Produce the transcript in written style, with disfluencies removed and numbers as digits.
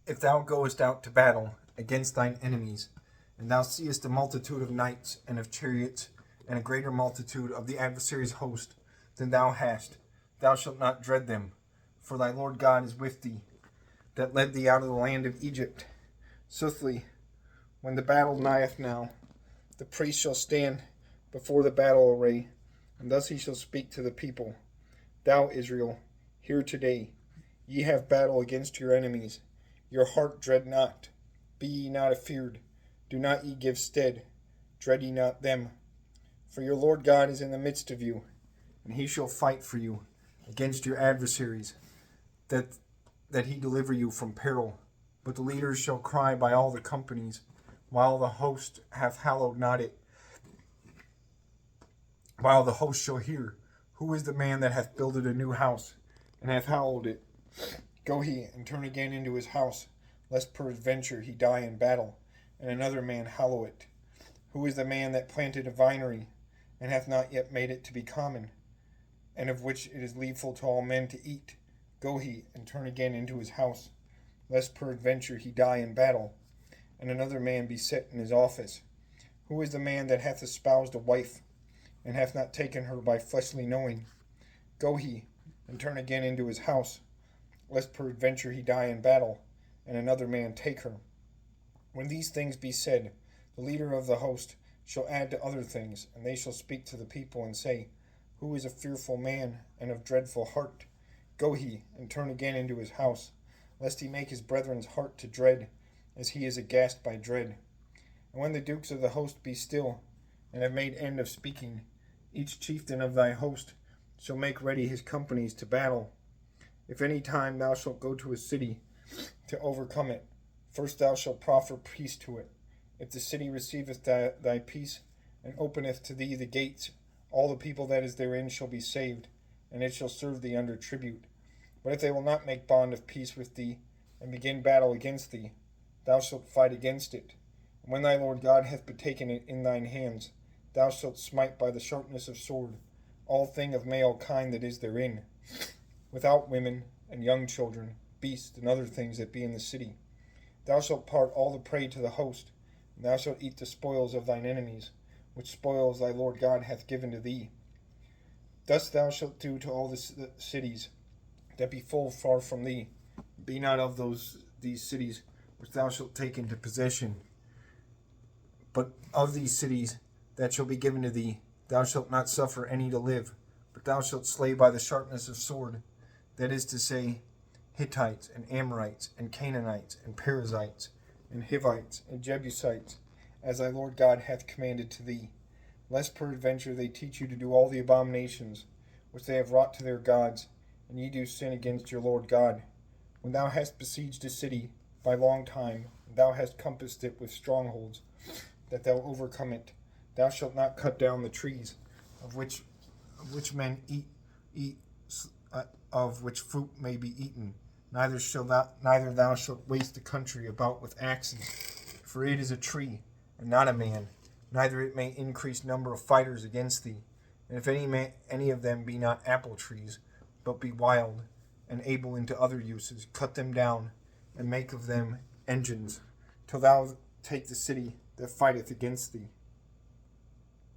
If thou goest out to battle against thine enemies, and thou seest a multitude of knights and of chariots, and a greater multitude of the adversary's host than thou hast, thou shalt not dread them, for thy Lord God is with thee, that led thee out of the land of Egypt. Soothly, when the battle nigheth now, the priest shall stand before the battle array, and thus he shall speak to the people. Thou, Israel, hear today, ye have battle against your enemies. Your heart dread not, be ye not afeared, do not ye give stead, dread ye not them. For your Lord God is in the midst of you, and he shall fight for you against your adversaries, that he deliver you from peril. But the leaders shall cry by all the companies, while the host hath hallowed not it. While the host shall hear, who is the man that hath builded a new house, and hath hallowed it? Go he, and turn again into his house, lest peradventure he die in battle, and another man hallow it. Who is the man that planted a vinery, and hath not yet made it to be common, and of which it is needful to all men to eat? Go he, and turn again into his house, lest peradventure he die in battle, and another man be set in his office. Who is the man that hath espoused a wife, and hath not taken her by fleshly knowing? Go he, and turn again into his house, lest peradventure he die in battle, and another man take her. When these things be said, the leader of the host shall add to other things, and they shall speak to the people, and say, Who is a fearful man, and of dreadful heart? Go he, and turn again into his house, lest he make his brethren's heart to dread, as he is aghast by dread. And when the dukes of the host be still, and have made end of speaking, each chieftain of thy host shall make ready his companies to battle. If any time thou shalt go to a city to overcome it, first thou shalt proffer peace to it. If the city receiveth thy peace, and openeth to thee the gates, all the people that is therein shall be saved, and it shall serve thee under tribute. But if they will not make bond of peace with thee, and begin battle against thee, thou shalt fight against it. And when thy Lord God hath betaken it in thine hands, thou shalt smite by the sharpness of sword all thing of male kind that is therein, without women and young children, beasts, and other things that be in the city. Thou shalt part all the prey to the host, and thou shalt eat the spoils of thine enemies, which spoils thy Lord God hath given to thee. Thus thou shalt do to all the cities that be full far from thee. Be not of these cities which thou shalt take into possession, but of these cities that shall be given to thee, thou shalt not suffer any to live, but thou shalt slay by the sharpness of sword, that is to say, Hittites, and Amorites, and Canaanites, and Perizzites, and Hivites, and Jebusites, as thy Lord God hath commanded to thee, lest peradventure they teach you to do all the abominations which they have wrought to their gods, and ye do sin against your Lord God. When thou hast besieged a city by long time, and thou hast compassed it with strongholds, that thou overcome it, thou shalt not cut down the trees of which men eat of which fruit may be eaten. Neither thou shalt waste the country about with axes, for it is a tree, and not a man. Neither it may increase number of fighters against thee. And if any of them be not apple trees, but be wild, and able into other uses, cut them down, and make of them engines, till thou take the city that fighteth against thee.